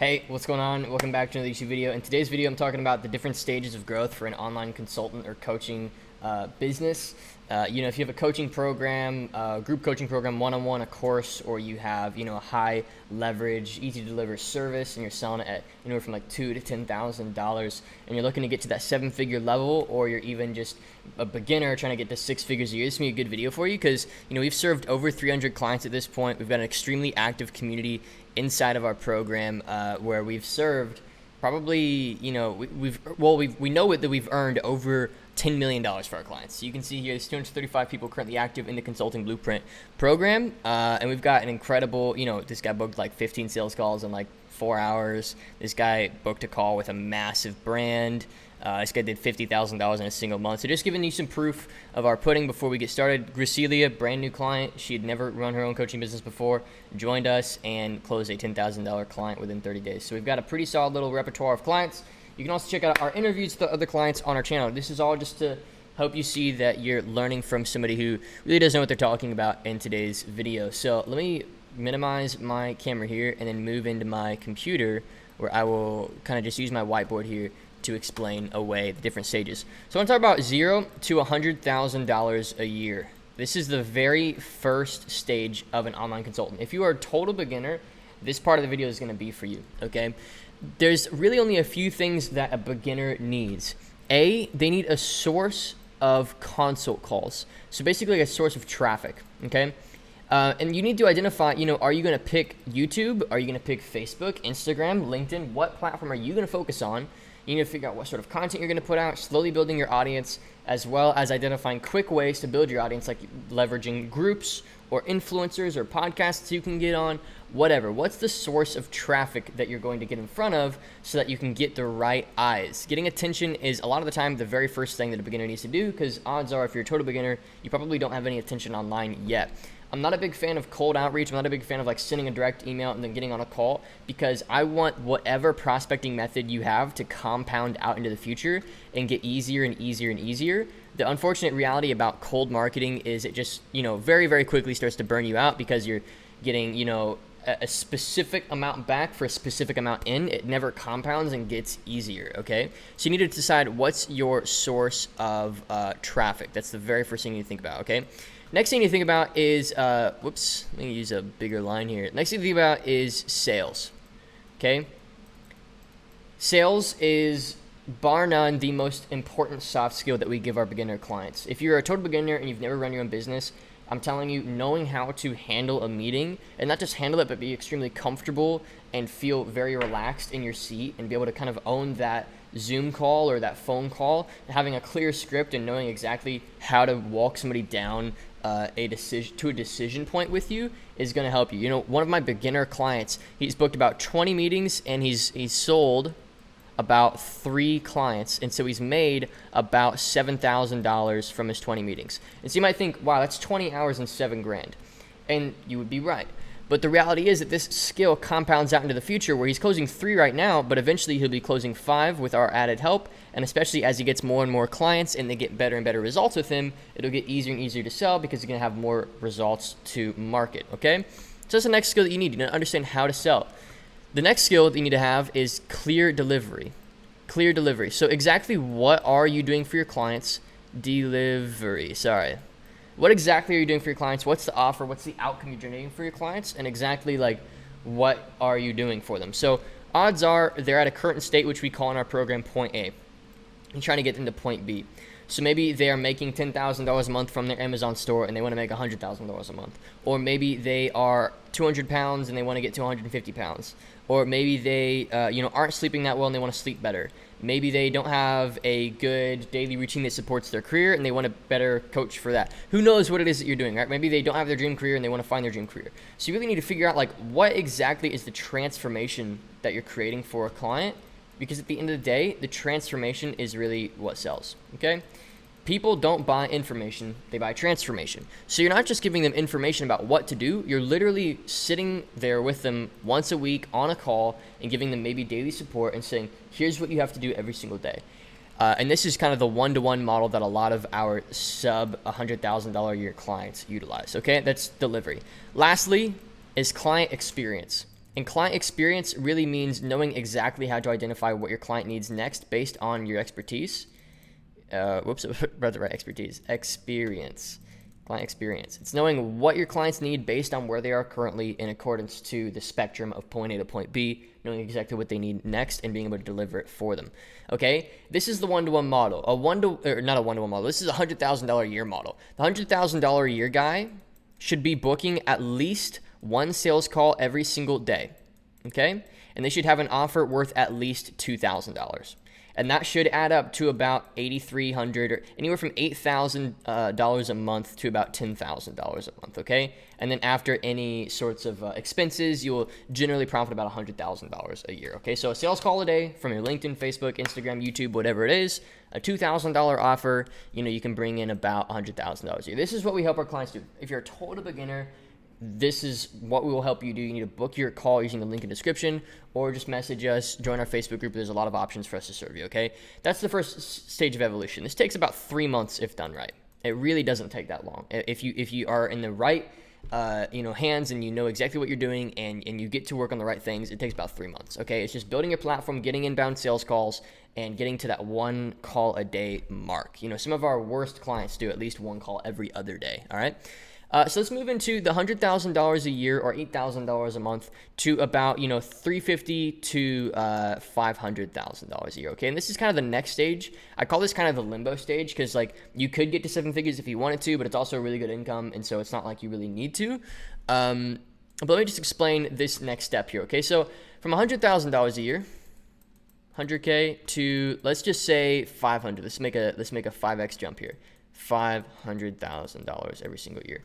Hey, what's going on? Welcome back to another YouTube video. In today's video, I'm talking about the different stages of growth for an online consultant or coaching business. If you have a coaching program, group coaching program, one-on-one, a course, or you have, a high leverage, easy to deliver service, and you're selling it at anywhere from like $2,000 to $10,000, and you're looking to get to that 7-figure level, or you're even just a beginner trying to get to 6 figures a year, this is gonna be a good video for you because we've served over 300 clients at this point. We've got an extremely active community inside of our program where we've served probably, we know that we've earned over $10 million for our clients. So you can see here, there's 235 people currently active in the Consulting Blueprint program. And we've got an incredible, this guy booked like 15 sales calls in like 4 hours. This guy booked a call with a massive brand. This guy did $50,000 in a single month. So just giving you some proof of our pudding before we get started. Gracilia, brand new client. She had never run her own coaching business before, joined us and closed a $10,000 client within 30 days. So we've got a pretty solid little repertoire of clients. You can also check out our interviews with other clients on our channel. This is all just to help you see that you're learning from somebody who really doesn't know what they're talking about in today's video. So let me minimize my camera here and then move into my computer where I will kind of just use my whiteboard here to explain away the different stages. So I want to talk about $0 to $100,000 a year. This is the very first stage of an online consultant. If you are a total beginner, this part of the video is going to be for you, okay? There's really only a few things that a beginner needs. They need a source of consult calls. So basically a source of traffic, okay? And you need to identify, are you going to pick YouTube? Are you going to pick Facebook, Instagram, LinkedIn? What platform are you going to focus on? You need to figure out what sort of content you're going to put out, slowly building your audience, as well as identifying quick ways to build your audience, like leveraging groups or influencers or podcasts you can get on, whatever. What's the source of traffic that you're going to get in front of so that you can get the right eyes? Getting attention is a lot of the time the very first thing that a beginner needs to do, because odds are if you're a total beginner, you probably don't have any attention online yet. I'm not a big fan of cold outreach. I'm not a big fan of like sending a direct email and then getting on a call, because I want whatever prospecting method you have to compound out into the future and get easier and easier and easier. The unfortunate reality about cold marketing is it just, very, very quickly starts to burn you out because you're getting, a specific amount back for a specific amount in. It never compounds and gets easier, okay? So you need to decide what's your source of traffic. That's the very first thing you need to think about, okay? Next thing you think about is, let me use a bigger line here. Next thing you think about is sales, okay? Sales is, bar none, the most important soft skill that we give our beginner clients. If you're a total beginner and you've never run your own business, I'm telling you, knowing how to handle a meeting, and not just handle it, but be extremely comfortable and feel very relaxed in your seat and be able to kind of own that Zoom call or that phone call, having a clear script and knowing exactly how to walk somebody down a decision point with you is going to help you. One of my beginner clients, he's booked about 20 meetings and he's sold about 3 clients, and so he's made about $7,000 from his 20 meetings. And so you might think, wow, that's 20 hours and $7,000, and you would be right. But the reality is that this skill compounds out into the future where he's closing 3 right now, but eventually he'll be closing 5 with our added help. And especially as he gets more and more clients and they get better and better results with him, it'll get easier and easier to sell because he's going to have more results to market, okay? So that's the next skill that you need. You need to understand how to sell. The next skill that you need to have is clear delivery. Clear delivery. So exactly what are you doing for your clients? Delivery, sorry. What exactly are you doing for your clients? What's the offer? What's the outcome you're generating for your clients? And exactly what are you doing for them? So odds are they're at a current state, which we call in our program point A. You're trying to get them to point B. So maybe they are making $10,000 a month from their Amazon store and they want to make $100,000 a month. Or maybe they are 200 pounds and they want to get to 150 pounds. Or maybe they aren't sleeping that well and they want to sleep better. Maybe they don't have a good daily routine that supports their career and they want a better coach for that. Who knows what it is that you're doing, right? Maybe they don't have their dream career and they want to find their dream career. So you really need to figure out what exactly is the transformation that you're creating for a client, because at the end of the day, the transformation is really what sells, okay? People don't buy information, they buy transformation. So you're not just giving them information about what to do, you're literally sitting there with them once a week on a call and giving them maybe daily support and saying, here's what you have to do every single day. And this is kind of the one-to-one model that a lot of our sub $100,000 a year clients utilize, okay? That's delivery. Lastly is client experience. And client experience really means knowing exactly how to identify what your client needs next based on your expertise. Experience. Client experience. It's knowing what your clients need based on where they are currently in accordance to the spectrum of point A to point B, knowing exactly what they need next and being able to deliver it for them. Okay? This is the one-to-one model. Not a one-to-one model. This is a $100,000 a year model. The $100,000 a year guy should be booking at least one sales call every single day. Okay? And they should have an offer worth at least $2,000. And that should add up to about $8,300 or anywhere from $8,000 a month to about $10,000 a month, okay? And then after any sorts of expenses, you will generally profit about $100,000 a year, okay? So a sales call a day from your LinkedIn, Facebook, Instagram, YouTube, whatever it is, a $2,000 offer, you can bring in about $100,000 a year. This is what we help our clients do. If you're a total beginner, this is what we will help you do. You need to book your call using the link in the description, or just message us, join our Facebook group. There's a lot of options for us to serve you, okay? That's the first stage of evolution. This takes about 3 months if done right. It really doesn't take that long. If you are in the right hands and you know exactly what you're doing and you get to work on the right things, it takes about 3 months, okay? It's just building your platform, getting inbound sales calls, and getting to that one call a day mark. Some of our worst clients do at least one call every other day, all right? So let's move into the $100,000 a year or $8,000 a month to about, $350,000 to $500,000 a year. Okay. And this is kind of the next stage. I call this kind of the limbo stage because you could get to 7 figures if you wanted to, but it's also a really good income. And so it's not like you really need to. But let me just explain this next step here. Okay. So from $100,000 a year, 100K to, let's just say 500. Let's make a 5X jump here. $500,000 every single year.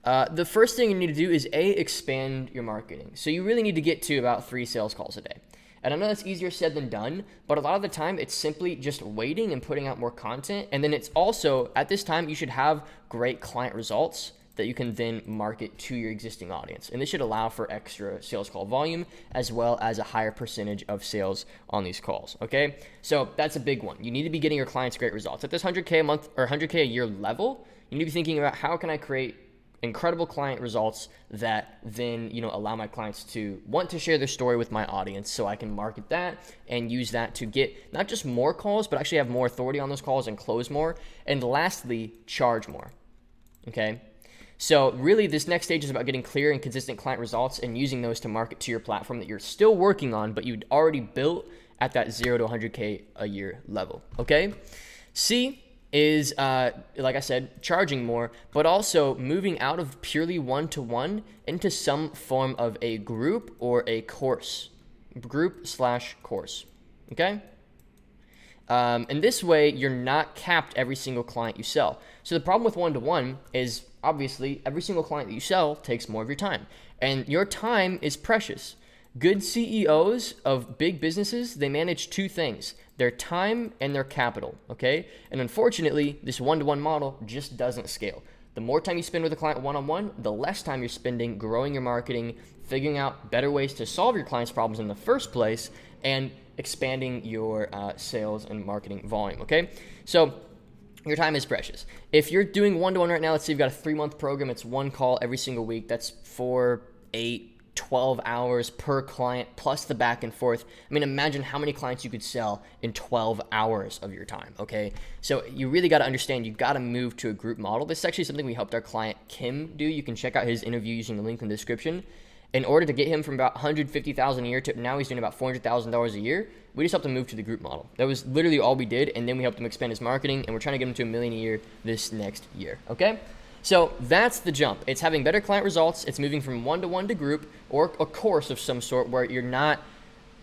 The first thing you need to do is expand your marketing. So you really need to get to about 3 sales calls a day. And I know that's easier said than done, but a lot of the time it's simply just waiting and putting out more content. And then it's also, at this time, you should have great client results that you can then market to your existing audience. And this should allow for extra sales call volume as well as a higher percentage of sales on these calls, okay? So that's a big one. You need to be getting your clients great results. At this 100K a month or 100K a year level, you need to be thinking about how can I create incredible client results that then, allow my clients to want to share their story with my audience so I can market that and use that to get not just more calls, but actually have more authority on those calls and close more. And lastly, charge more, okay? So really, this next stage is about getting clear and consistent client results and using those to market to your platform that you're still working on, but you'd already built at that 0 to 100K a year level, okay? C is, like I said, charging more, but also moving out of purely one-to-one into some form of a group or a course, group/course, okay? And this way, you're not capped every single client you sell. So the problem with one-to-one is obviously every single client that you sell takes more of your time, and your time is precious. Good CEOs of big businesses, they manage 2 things, their time and their capital, okay? And unfortunately, this one-to-one model just doesn't scale. The more time you spend with a client one-on-one, the less time you're spending growing your marketing, figuring out better ways to solve your clients' problems in the first place, and expanding your sales and marketing volume, okay? So your time is precious. If you're doing one-to-one right now, let's say you've got a 3-month program, it's 1 call every single week. That's 4, 8, 12 hours per client plus the back and forth. I mean, imagine how many clients you could sell in 12 hours of your time, okay? So you really got to understand, you got to move to a group model. This is actually something we helped our client Kim do. You can check out his interview using the link in the description. In order to get him from about $150,000 a year to now he's doing about $400,000 a year, we just helped him move to the group model. That was literally all we did, and then we helped him expand his marketing, and we're trying to get him to $1 million a year this next year, okay? So that's the jump. It's having better client results. It's moving from one-to-one to group or a course of some sort where you're not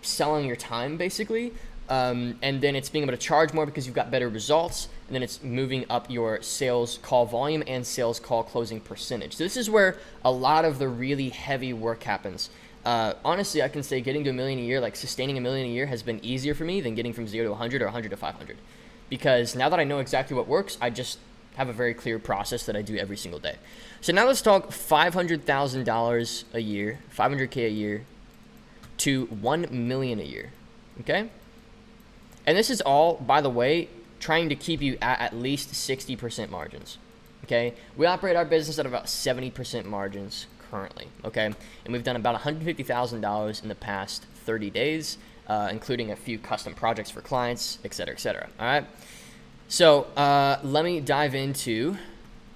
selling your time, basically. And then it's being able to charge more because you've got better results. And then it's moving up your sales call volume and sales call closing percentage. So this is where a lot of the really heavy work happens. Honestly, I can say getting to $1 million a year, like sustaining $1 million a year, has been easier for me than getting from 0 to 100 or 100 to 500. Because now that I know exactly what works, I just have a very clear process that I do every single day. So now let's talk $500,000 a year, 500K a year to 1 million a year, okay? And this is all, by the way, trying to keep you at least 60% margins, okay? We operate our business at about 70% margins currently, okay? And we've done about $150,000 in the past 30 days, including a few custom projects for clients, et cetera, all right? So let me dive into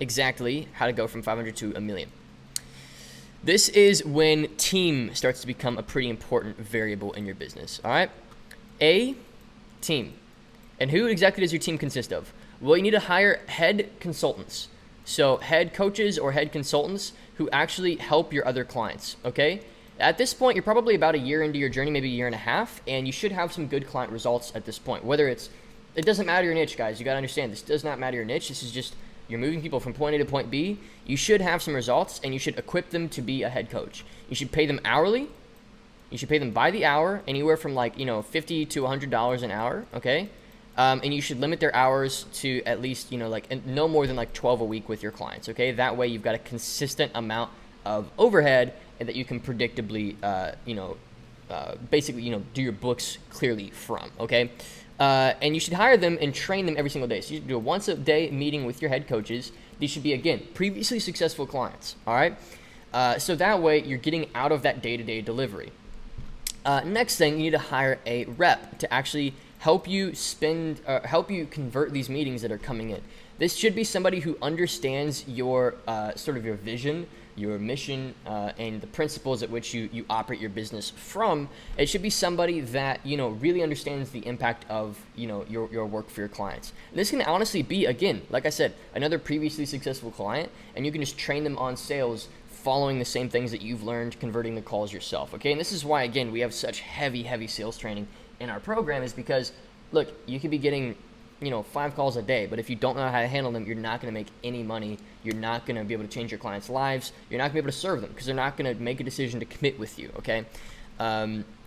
exactly how to go from 500 to $1 million. This is when team starts to become a pretty important variable in your business, all right? Team. And who exactly does your team consist of? Well, you need to hire head consultants. So head coaches or head consultants who actually help your other clients, okay? At this point, you're probably about a year into your journey, maybe a year and a half, and you should have some good client results at this point. It doesn't matter your niche, guys. You got to understand, this does not matter your niche. This is just, you're moving people from point A to point B. You should have some results, and you should equip them to be a head coach. You should pay them hourly. You should pay them by the hour, anywhere from $50 to $100 an hour, okay? And you should limit their hours to at least, no more than 12 a week with your clients, okay? That way you've got a consistent amount of overhead and that you can predictably, do your books clearly from, okay? And you should hire them and train them every single day. So you should do a once a day meeting with your head coaches. These should be, again, previously successful clients, all right? So that way you're getting out of that day-to-day delivery. Next thing, you need to hire a rep to actually help you convert these meetings that are coming in. This should be somebody who understands your your vision, your mission, and the principles at which you operate your business from. It should be somebody that really understands the impact of your work for your clients. And this can honestly be, again, like I said, another previously successful client, and you can just train them on sales following the same things that you've learned converting the calls yourself, okay? And this is why, again, we have such heavy sales training in our program, is because, look, you could be getting 5 calls a day, but if you don't know how to handle them, you're not going to make any money. You're not going to be able to change your clients' lives. You're not going to be able to serve them because they're not going to make a decision to commit with you, okay?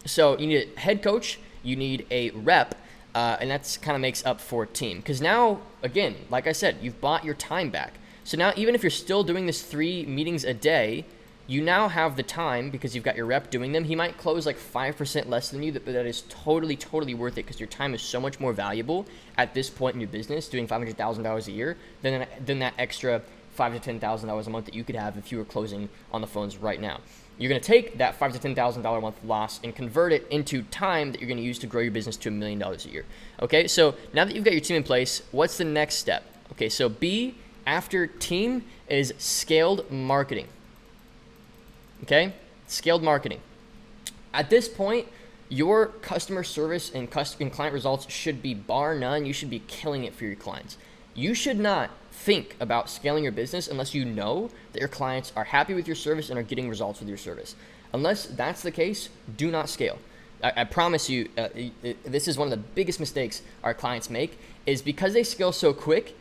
So you need a head coach, you need a rep, and that's kind of makes up for team. Because now, again, like I said, you've bought your time back. So now even if you're still doing this 3 meetings a day, you now have the time because you've got your rep doing them. He might close 5% less than you, but that is totally worth it because your time is so much more valuable at this point in your business, doing $500,000 a year, than that extra $5,000 to $10,000 a month that you could have if you were closing on the phones right now. You're going to take that $5,000 to $10,000 a month loss and convert it into time that you're going to use to grow your business to $1 million a year. Okay, so now that you've got your team in place, what's the next step? Okay, so B after team is scaled marketing. Okay, scaled marketing. At this point, your customer service and client results should be bar none. You should be killing it for your clients. You should not think about scaling your business unless you know that your clients are happy with your service and are getting results with your service. Unless that's the case, do not scale. I promise you, this is one of the biggest mistakes our clients make, is because they scale so quick,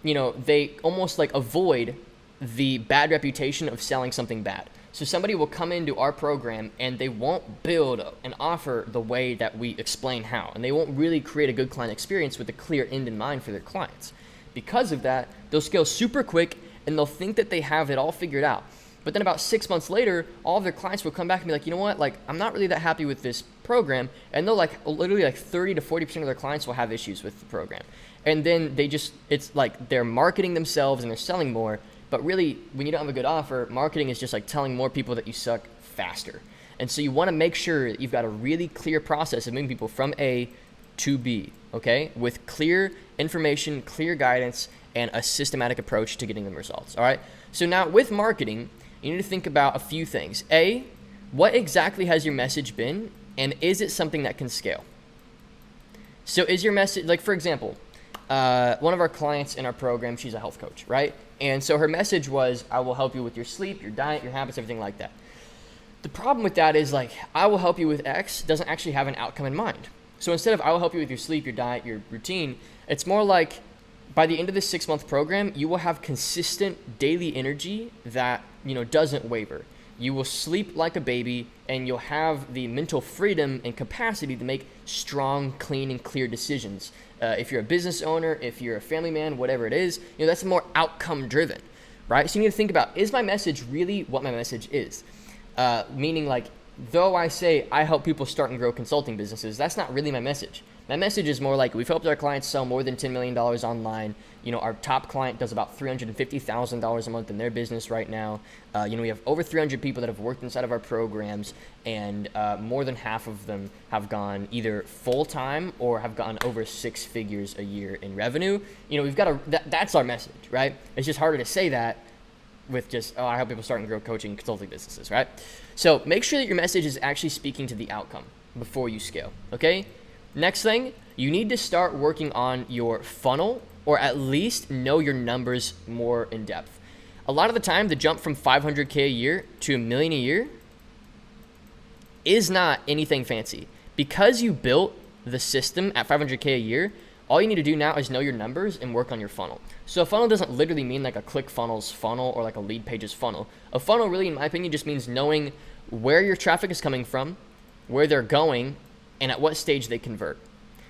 they almost avoid the bad reputation of selling something bad. So somebody will come into our program and they won't build an offer the way that we explain how, and they won't really create a good client experience with a clear end in mind for their clients. Because of that, they'll scale super quick and they'll think that they have it all figured out. But then about 6 months later, all of their clients will come back and be like, you know what, I'm not really that happy with this program. And they'll literally 30 to 40% of their clients will have issues with the program. And then it's like they're marketing themselves and they're selling more. But really, when you don't have a good offer, marketing is just telling more people that you suck faster. And so you want to make sure that you've got a really clear process of moving people from A to B, okay? With clear information, clear guidance, and a systematic approach to getting them results, all right? So now with marketing, you need to think about a few things. A, what exactly has your message been, and is it something that can scale? So is your message, for example, one of our clients in our program, she's a health coach, right? And so her message was, I will help you with your sleep, your diet, your habits, everything like that. The problem with that is I will help you with X doesn't actually have an outcome in mind. So instead of I will help you with your sleep, your diet, your routine, it's more like by the end of this 6-month program, you will have consistent daily energy that, doesn't waver. You will sleep like a baby and you'll have the mental freedom and capacity to make strong, clean, and clear decisions. If you're a business owner, if you're a family man, whatever it is, that's more outcome driven, right? So you need to think about, is my message really what my message is? Meaning though I say I help people start and grow consulting businesses, that's not really my message. My message is more like we've helped our clients sell more than $10 million online. Our top client does about $350,000 a month in their business right now. We have over 300 people that have worked inside of our programs, and more than half of them have gone either full-time or have gotten over 6 figures a year in revenue. We've got that's our message, right? It's just harder to say that with just, I help people start and grow coaching consulting businesses, right? So make sure that your message is actually speaking to the outcome before you scale, okay? Next thing, you need to start working on your funnel, or at least know your numbers more in depth. A lot of the time, the jump from 500K a year to $1 million a year is not anything fancy. Because you built the system at 500K a year, all you need to do now is know your numbers and work on your funnel. So a funnel doesn't literally mean like a ClickFunnels funnel or like a Lead Pages funnel. A funnel really, in my opinion, just means knowing where your traffic is coming from, where they're going, and at what stage they convert.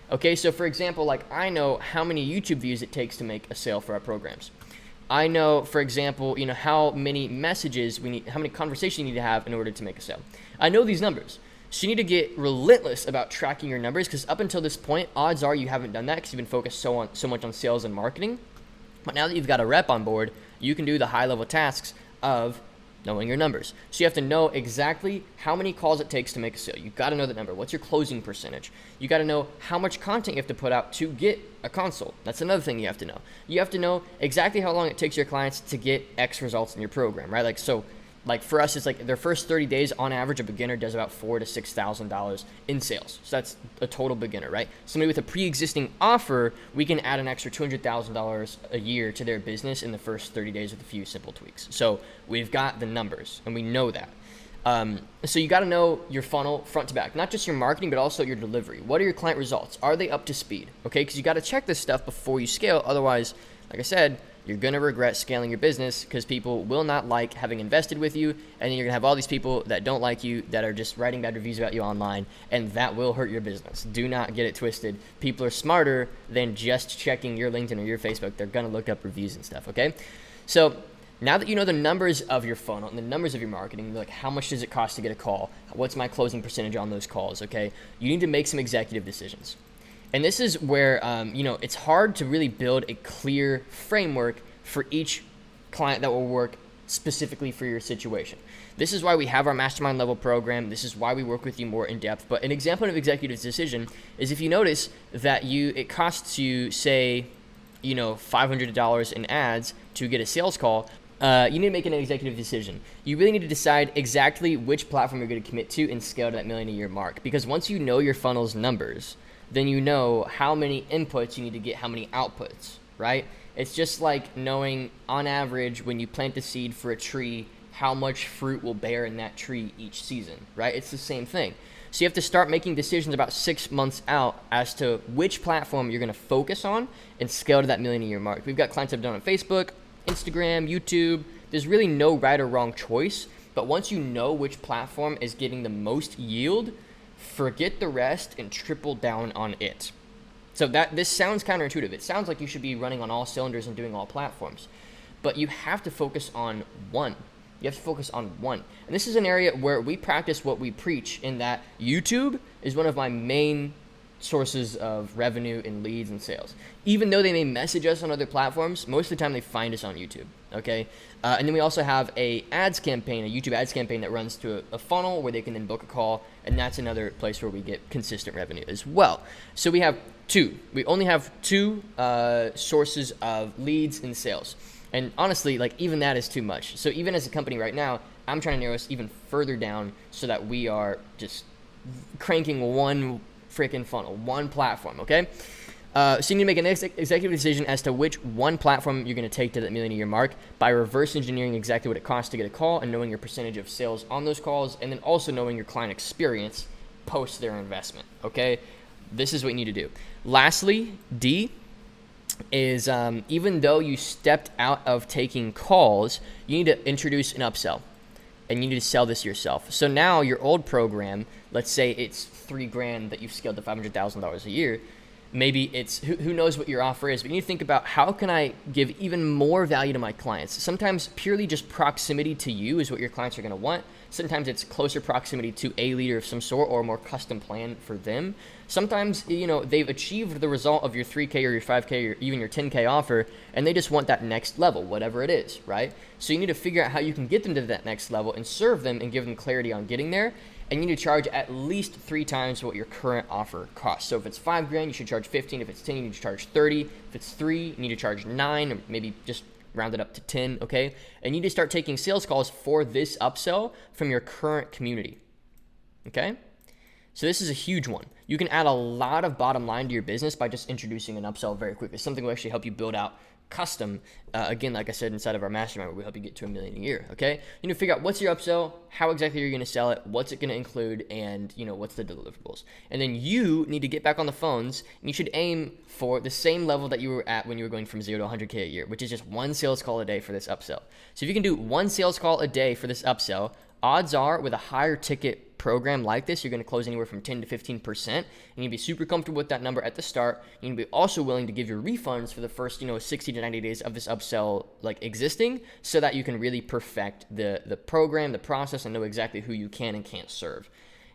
Okay, so for example, like I know how many YouTube views it takes to make a sale for our programs. I know, for example, how many messages we need, how many conversations you need to have in order to make a sale. I know these numbers. So you need to get relentless about tracking your numbers, because up until this point, odds are you haven't done that because you've been focused so much on sales and marketing. But now that you've got a rep on board, you can do the high-level tasks of knowing your numbers. So you have to know exactly how many calls it takes to make a sale. You've got to know that number. What's your closing percentage? You got to know how much content you have to put out to get a consult. That's another thing you have to know. You have to know exactly how long it takes your clients to get X results in your program, right? Like for us, it's like their first 30 days, on average, a beginner does about $4,000 to $6,000 in sales. So that's a total beginner, right? Somebody with a pre-existing offer, we can add an extra $200,000 a year to their business in the first 30 days with a few simple tweaks. So we've got the numbers, and we know that. So you got to know your funnel front to back, not just your marketing, but also your delivery. What are your client results? Are they up to speed? Okay, because you got to check this stuff before you scale. Otherwise, like I said, you're going to regret scaling your business, because people will not like having invested with you, and then you're going to have all these people that don't like you that are just writing bad reviews about you online, and that will hurt your business. Do not get it twisted. People are smarter than just checking your LinkedIn or your Facebook. They're going to look up reviews and stuff, okay? So now that you know the numbers of your funnel and the numbers of your marketing, like how much does it cost to get a call? What's my closing percentage on those calls, okay? You need to make some executive decisions. And this is where, it's hard to really build a clear framework for each client that will work specifically for your situation. This is why we have our mastermind level program. This is why we work with you more in depth. But an example of executive decision is if you notice that it costs you, say, $500 in ads to get a sales call, you need to make an executive decision. You really need to decide exactly which platform you're going to commit to and scale to that $1 million a year mark. Because once you know your funnel's numbers, then you know how many inputs you need to get, how many outputs, right? It's just like knowing, on average, when you plant the seed for a tree, how much fruit will bear in that tree each season, right? It's the same thing. So you have to start making decisions about 6 months out as to which platform you're going to focus on and scale to that $1 million a year mark. We've got clients that have done it on Facebook, Instagram, YouTube. There's really no right or wrong choice. But once you know which platform is getting the most yield, forget the rest and triple down on it. So this sounds counterintuitive. It sounds like you should be running on all cylinders and doing all platforms. But you have to focus on one. You have to focus on one. And this is an area where we practice what we preach, in that YouTube is one of my main sources of revenue and leads and sales. Even though they may message us on other platforms, most of the time they find us on YouTube, okay? And then we also have a YouTube ads campaign that runs to a funnel where they can then book a call, and that's another place where we get consistent revenue as well. So we only have two sources of leads and sales. And honestly, even that is too much. So even as a company right now, I'm trying to narrow us even further down so that we are just cranking one freaking funnel, one platform, okay? So you need to make an executive decision as to which one platform you're going to take to that $1 million a year mark by reverse engineering exactly what it costs to get a call and knowing your percentage of sales on those calls, and then also knowing your client experience post their investment, okay? This is what you need to do. Lastly, D is even though you stepped out of taking calls, you need to introduce an upsell, and you need to sell this yourself. So now your old program, let's say it's $3,000 that you've scaled to $500,000 a year. Maybe it's who knows what your offer is, but you need to think about how can I give even more value to my clients. Sometimes purely just proximity to you is what your clients are going to want. Sometimes it's closer proximity to a leader of some sort or a more custom plan for them. Sometimes, they've achieved the result of your 3K or your 5K or even your 10K offer, and they just want that next level, whatever it is, right? So you need to figure out how you can get them to that next level and serve them and give them clarity on getting there. And you need to charge at least 3 times what your current offer costs. So if it's $5,000, you should charge 15. If it's 10, you need to charge 30. If it's 3, you need to charge 9, or maybe just round it up to 10, okay? And you need to start taking sales calls for this upsell from your current community, okay? So this is a huge one. You can add a lot of bottom line to your business by just introducing an upsell very quickly. Something will actually help you build out custom. Again, like I said, inside of our mastermind, where we help you get to $1 million a year, okay? You need to figure out what's your upsell, how exactly you're going to sell it, what's it going to include, and what's the deliverables. And then you need to get back on the phones, and you should aim for the same level that you were at when you were going from 0 to 100K a year, which is just 1 sales call a day for this upsell. So if you can do 1 sales call a day for this upsell, odds are with a higher ticket program like this, you're going to close anywhere from 10 to 15%, and you'll be super comfortable with that number at the start. You'll be also willing to give your refunds for the first 60 to 90 days of this upsell existing, so that you can really perfect the program, the process, and know exactly who you can and can't serve.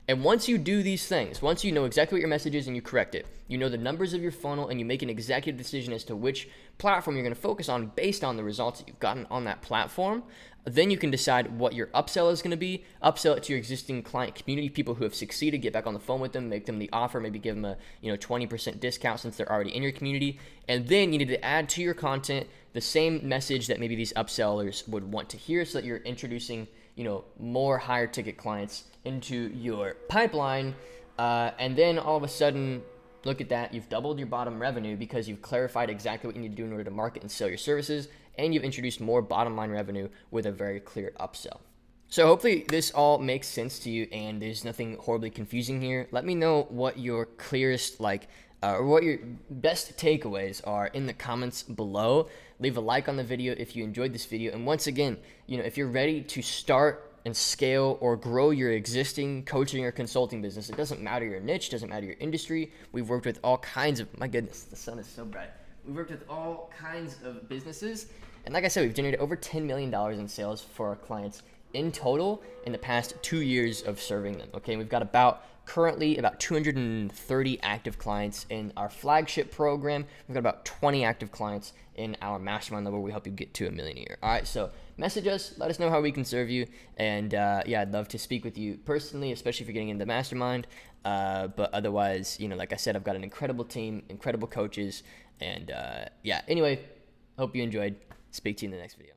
And once you do these things, once you know exactly what your message is and you correct it, you know the numbers of your funnel, and you make an executive decision as to which platform you're going to focus on based on the results that you've gotten on that platform, then you can decide what your upsell is going to be. Upsell it to your existing client community, people who have succeeded. Get back on the phone with them, make them the offer, maybe give them a 20% discount since they're already in your community. And then you need to add to your content the same message that maybe these upsellers would want to hear, so that you're introducing more higher ticket clients into your pipeline. And then all of a sudden, look at that, you've doubled your bottom revenue because you've clarified exactly what you need to do in order to market and sell your services, and you've introduced more bottom line revenue with a very clear upsell. So hopefully this all makes sense to you and there's nothing horribly confusing here. Let me know what your clearest or what your best takeaways are in the comments below. Leave a like on the video if you enjoyed this video. And once again, if you're ready to start and scale or grow your existing coaching or consulting business, it doesn't matter your niche, doesn't matter your industry. We've worked with all kinds of, my goodness, the sun is so bright. We've worked with all kinds of businesses. And like I said, we've generated over $10 million in sales for our clients in total in the past 2 years of serving them. Okay, we've got currently about 230 active clients in our flagship program. We've got about 20 active clients in our mastermind level, where we help you get to $1 million a year. All right, so message us, let us know how we can serve you. And I'd love to speak with you personally, especially if you're getting into the mastermind. But otherwise, like I said, I've got an incredible team, incredible coaches. And anyway, hope you enjoyed. Speak to you in the next video.